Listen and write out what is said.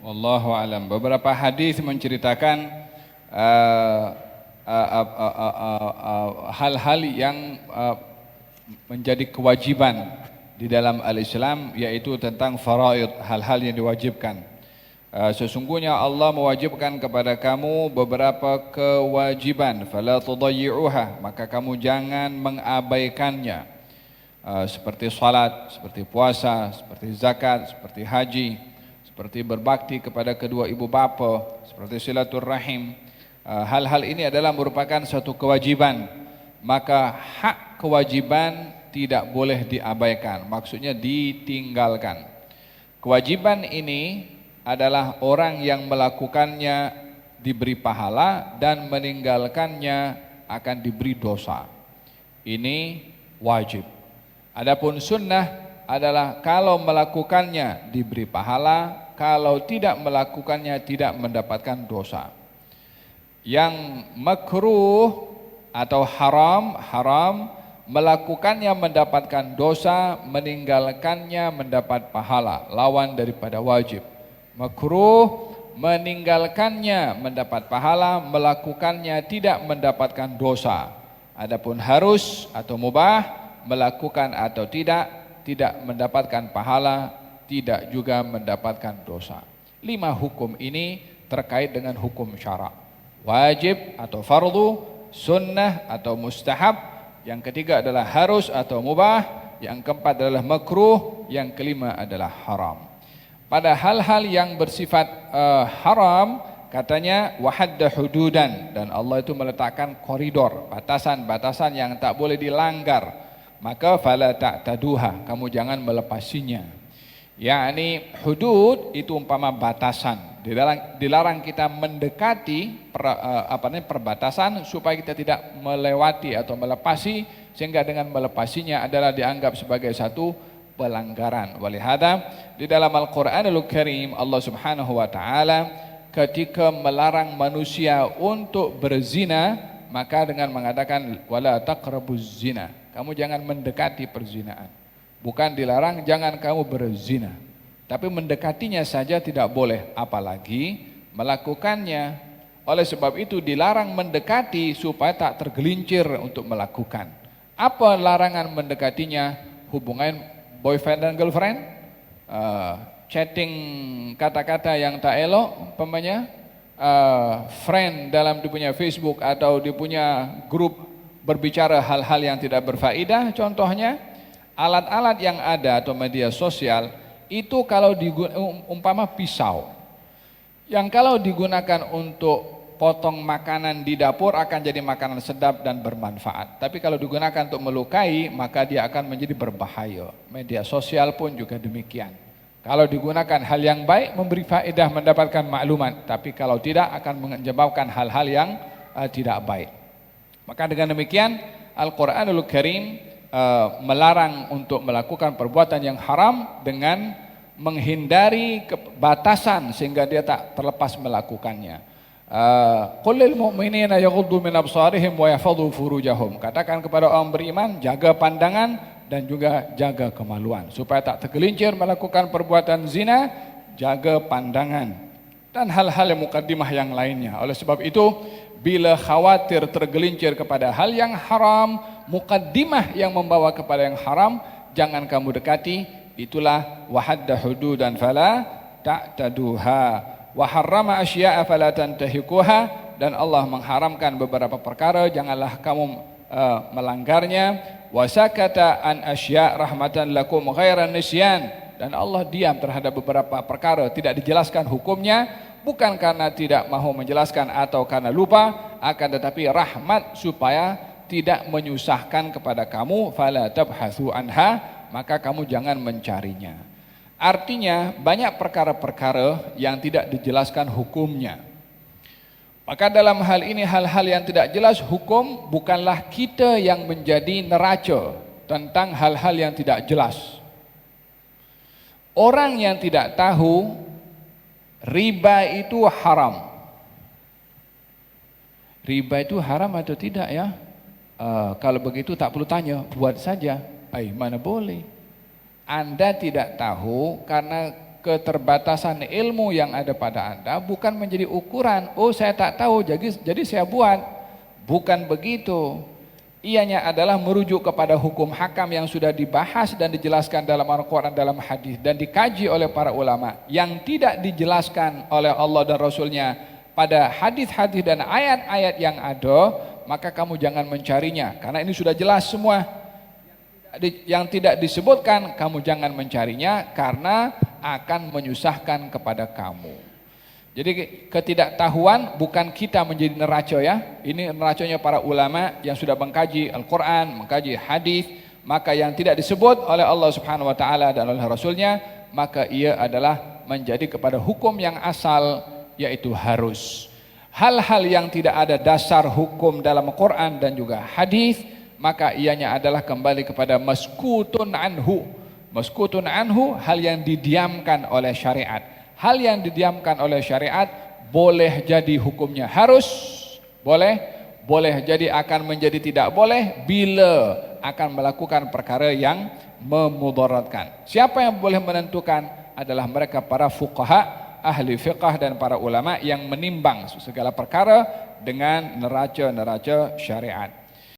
Wallahu alam. Beberapa hadis menceritakan hal-hal yang menjadi kewajiban di dalam al-Islam, yaitu tentang faraid, hal-hal yang diwajibkan. Sesungguhnya Allah mewajibkan kepada kamu beberapa kewajiban, fala tudayyi'uha, maka kamu jangan mengabaikannya. Seperti salat, seperti puasa, seperti zakat, seperti haji, seperti berbakti kepada kedua ibu bapa, seperti silaturrahim. Hal-hal ini adalah merupakan satu kewajiban, maka hak kewajiban tidak boleh diabaikan, maksudnya ditinggalkan. Kewajiban ini adalah orang yang melakukannya diberi pahala dan meninggalkannya akan diberi dosa. Ini wajib. Adapun sunnah adalah kalau melakukannya diberi pahala, kalau tidak melakukannya tidak mendapatkan dosa. Yang makruh atau haram melakukannya mendapatkan dosa, meninggalkannya mendapat pahala, lawan daripada wajib. Makruh, meninggalkannya mendapat pahala, melakukannya tidak mendapatkan dosa. Adapun harus atau mubah, melakukan atau tidak mendapatkan pahala, tidak juga mendapatkan dosa. 5 hukum ini terkait dengan hukum syarak. Wajib atau fardu, sunnah atau mustahab, yang ketiga adalah harus atau mubah, yang keempat adalah makruh, yang kelima adalah haram. Pada hal-hal yang bersifat haram, katanya wahadda hududan, dan Allah itu meletakkan koridor, batasan-batasan yang tak boleh dilanggar, maka fala ta'taduha, kamu jangan melepasinya. Yakni hudud itu umpama batasan, dilarang kita mendekati perbatasan supaya kita tidak melewati atau melepasi, sehingga dengan melepasinya adalah dianggap sebagai satu pelanggaran. Walihada di dalam Al-Qur'anul Karim Allah Subhanahu wa taala ketika melarang manusia untuk berzina, maka dengan mengatakan wala taqrabuz zina, kamu jangan mendekati perzinaan. Bukan dilarang jangan kamu berzina, tapi mendekatinya saja tidak boleh, apalagi melakukannya. Oleh sebab itu dilarang mendekati supaya tak tergelincir untuk melakukan. Apa larangan mendekatinya? Hubungan boyfriend dan girlfriend, chatting kata-kata yang tak elok, umpamanya friend dalam dia punya Facebook atau dia punya grup berbicara hal-hal yang tidak berfaedah. Contohnya alat-alat yang ada atau media sosial itu kalau umpama pisau, yang kalau digunakan untuk potong makanan di dapur akan jadi makanan sedap dan bermanfaat. Tapi kalau digunakan untuk melukai, maka dia akan menjadi berbahaya. Media sosial pun juga demikian. Kalau digunakan hal yang baik, memberi faedah, mendapatkan maklumat. Tapi kalau tidak, akan menyebabkan hal-hal yang tidak baik. Maka dengan demikian, Al-Quranul Karim melarang untuk melakukan perbuatan yang haram dengan menghindari batasan sehingga dia tak terlepas melakukannya. Qul lil mu'minina yaghuddu min absarihim wa yahfadhu furujahum. Katakan kepada orang beriman, jaga pandangan dan juga jaga kemaluan supaya tak tergelincir melakukan perbuatan zina, jaga pandangan dan hal-hal yang mukaddimah yang lainnya. Oleh sebab itu, bila khawatir tergelincir kepada hal yang haram, mukaddimah yang membawa kepada yang haram, jangan kamu dekati. Itulah wahadda hududan fala ta'taduha. Wa harrama asya'a fala tantahikuha, dan Allah mengharamkan beberapa perkara, janganlah kamu melanggarnya. Wa sakata an asya' rahmatan lakum ghairan nisyan, dan Allah diam terhadap beberapa perkara, tidak dijelaskan hukumnya, bukan karena tidak mahu menjelaskan atau karena lupa, akan tetapi rahmat supaya tidak menyusahkan kepada kamu. Fala tabhatsu anha, maka kamu jangan mencarinya. Artinya banyak perkara-perkara yang tidak dijelaskan hukumnya. Maka dalam hal ini, hal-hal yang tidak jelas hukum, bukanlah kita yang menjadi neraca tentang hal-hal yang tidak jelas. Orang yang tidak tahu riba itu haram. Riba itu haram atau tidak ya? Kalau begitu tak perlu tanya, buat saja. Mana boleh. Anda tidak tahu karena keterbatasan ilmu yang ada pada Anda bukan menjadi ukuran, oh saya tak tahu jadi saya buat. Bukan begitu. Ianya adalah merujuk kepada hukum hakam yang sudah dibahas dan dijelaskan dalam Al-Quran, dalam hadis, dan dikaji oleh para ulama, yang tidak dijelaskan oleh Allah dan Rasulnya pada hadis-hadis dan ayat-ayat yang ada, maka kamu jangan mencarinya, karena ini sudah jelas semua. Yang tidak disebutkan, kamu jangan mencarinya, karena akan menyusahkan kepada kamu. Jadi ketidaktahuan bukan kita menjadi neraca ya. Ini neracanya para ulama yang sudah mengkaji Al-Quran, mengkaji hadis. Maka yang tidak disebut oleh Allah Subhanahu Wa Taala dan oleh Rasulnya, maka ia adalah menjadi kepada hukum yang asal, yaitu harus. Hal-hal yang tidak ada dasar hukum dalam Al-Quran dan juga hadis, maka ianya adalah kembali kepada maskutun anhu. Maskutun anhu, hal yang didiamkan oleh syariat. Hal yang didiamkan oleh syariat boleh jadi hukumnya harus, boleh jadi akan menjadi tidak boleh bila akan melakukan perkara yang memudaratkan. Siapa yang boleh menentukan? Adalah mereka para fuqaha, ahli fiqh dan para ulama yang menimbang segala perkara dengan neraca-neraca syariat.